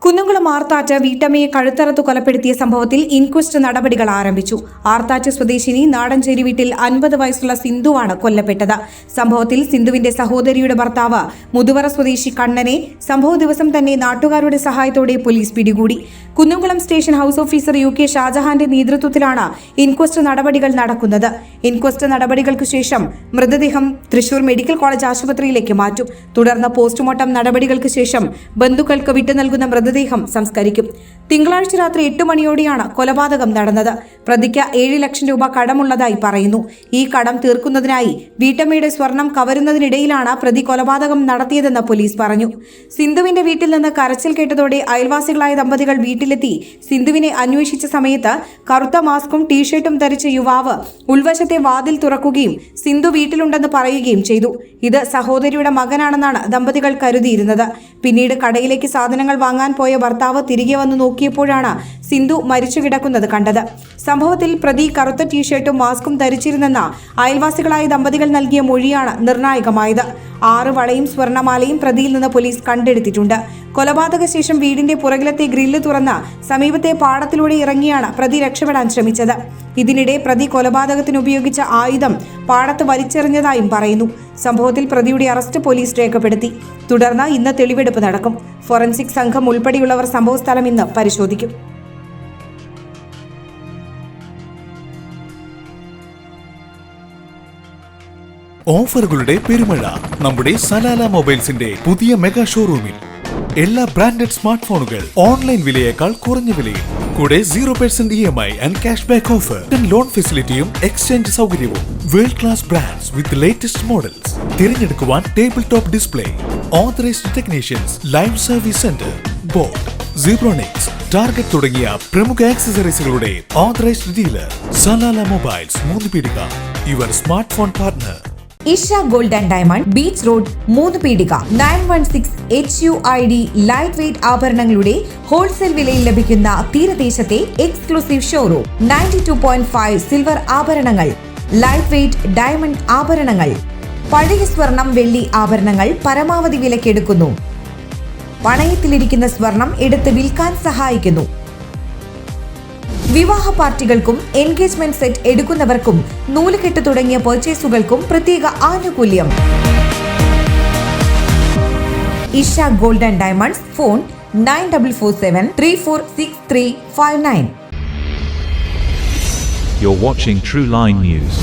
കുന്നംകുളം ആർത്താറ്റ് വീട്ടമ്മയെ കഴുത്തറത്തു കൊലപ്പെടുത്തിയ സംഭവത്തിൽ ഇൻക്വസ്റ്റ് നടപടികൾ ആരംഭിച്ചു. ആർത്താറ്റ് സ്വദേശിനി നാടഞ്ചേരി വീട്ടിൽ 50 വയസ്സുള്ള സിന്ധുവാണ് കൊല്ലപ്പെട്ടത്. സംഭവത്തിൽ സിന്ധുവിന്റെ സഹോദരിയുടെ ഭർത്താവ് മുതുവറ സ്വദേശി കണ്ണനെ സംഭവ ദിവസം തന്നെ നാട്ടുകാരുടെ സഹായത്തോടെ പോലീസ് പിടികൂടി. Kunnamkulam station house officer UK ഷാജഹാന്റെ നേതൃത്വത്തിലാണ് ഇൻക്വസ്റ്റ് നടപടികൾ നടക്കുന്നത്. ഇൻക്വസ്റ്റ് നടപടികൾക്ക് ശേഷം മൃതദേഹം തൃശൂർ മെഡിക്കൽ കോളേജ് ആശുപത്രിയിലേക്ക് മാറ്റും. തുടർന്ന് പോസ്റ്റ്മോർട്ടം നടപടികൾക്ക് ശേഷം ബന്ധുക്കൾക്ക് വിട്ടു നൽകുന്ന മൃതദേഹം സംസ്കരിക്കും. തിങ്കളാഴ്ച രാത്രി 8 മണിയോടെയാണ് കൊലപാതകം നടന്നത്. പ്രതിക്ക് 7 ലക്ഷം രൂപ കടമുള്ളതായി പറയുന്നു. ഈ കടം തീർക്കുന്നതിനായി വീട്ടമ്മയുടെ സ്വർണം കവരുന്നതിനിടയിലാണ് പ്രതി കൊലപാതകം നടത്തിയതെന്ന് പോലീസ് പറഞ്ഞു. സിന്ധുവിന്റെ വീട്ടിൽ നിന്ന് കരച്ചിൽ കേട്ടതോടെ അയൽവാസികളായ ദമ്പതികൾ വീട്ടിലെത്തി സിന്ധുവിനെ അന്വേഷിച്ച സമയത്ത് കറുത്ത മാസ്കും ടീഷർട്ടും ധരിച്ച യുവാവ് ഉൾവശത്തെ വാതിൽ തുറക്കുകയും സിന്ധു വീട്ടിലുണ്ടെന്ന് പറയുകയും ചെയ്തു. ഇത് സഹോദരിയുടെ മകനാണെന്നാണ് ദമ്പതികൾ കരുതിയിരുന്നത്. പിന്നീട് കടയിലേക്ക് സാധനങ്ങൾ വാങ്ങാൻ പോയ ഭർത്താവ് തിരികെ വന്നു നോക്കിയപ്പോഴാണ് സിന്ധു മരിച്ചു കിടക്കുന്നത് കണ്ടത്. സംഭവത്തിൽ പ്രതി കറുത്ത ടീഷർട്ടും മാസ്കും ധരിച്ചിരുന്നെന്ന അയൽവാസികളായ ദമ്പതികൾ നൽകിയ മൊഴിയാണ് നിർണായകമായത്. 6 വളയും സ്വർണമാലയും പ്രതിയിൽ നിന്ന് പോലീസ് കണ്ടെടുത്തിട്ടുണ്ട്. കൊലപാതക ശേഷം വീടിന്റെ പുറകിലത്തെ ഗ്രില്ല് തുറന്ന് സമീപത്തെ പാടത്തിലൂടെ ഇറങ്ങിയാണ് പ്രതി രക്ഷപ്പെടാൻ ശ്രമിച്ചത്. ഇതിനിടെ പ്രതി കൊലപാതകത്തിന് ഉപയോഗിച്ച ആയുധം പാടത്ത് വലിച്ചെറിഞ്ഞതായും പറയുന്നു. സംഭവത്തിൽ പ്രതിയുടെ അറസ്റ്റ് പോലീസ് രേഖപ്പെടുത്തി. തുടർന്ന് ഇന്ന് തെളിവെടുപ്പ് നടക്കും. ഫോറൻസിക് സംഘം ഉൾപ്പെടെയുള്ളവർ സംഭവസ്ഥലം ഇന്ന് പരിശോധിക്കും. ഓഫറുകളുടെ പെരുമഴ നമ്മുടെ സലാല മൊബൈൽസിന്റെ പുതിയ മെഗാ ഷോറൂമിൽ. എല്ലാ ബ്രാൻഡഡ് സ്മാർട്ട് ഫോണുകൾ ഓൺലൈൻ വിലയേക്കാൾ കുറഞ്ഞ വിലയിൽ. കൂടെ 0% EMI and cash back offer, loan ഫെസിലിറ്റിയും എക്സ്ചേഞ്ച് സൗകര്യവും. World class brands with latest models. തിരഞ്ഞെടുക്കുവാൻ table top display, authorised technicians, live service centre, Boat, Zebronics, Target തുടങ്ങിയ പ്രമുഖ ആക്സസറീസുകളുടെ authorised dealer. Salala mobiles, Moonnupeedika, your smartphone partner. Isha gold and diamond, beach road, Moonnupeedika. 916 HUID light weight ആഭരണങ്ങളുടെ wholesale വിലയിൽ ലഭിക്കുന്ന തീരദേശത്തെ exclusive showroom. 92.5 silver ആഭരണങ്ങൾ, light weight diamond ആഭരണങ്ങൾ, പഴയ സ്വർണം, വെള്ളി ആഭരണങ്ങൾ പരമാവധി വിലക്കെടുക്കുന്നു. പണയത്തിലിരിക്കുന്ന സ്വർണം എടുത്ത് വിൽക്കാൻ സഹായിക്കുന്നു. വിവാഹ പാർട്ടികൾക്കും എൻഗേജ്മെന്റ് സെറ്റ് എടുക്കുന്നവർക്കും നൂലുകെട്ട് തുടങ്ങിയ പർച്ചേസുകൾക്കും പ്രത്യേക ആനുകൂല്യം. Isha gold and diamonds. Phone 9447346359. You're watching True Line News.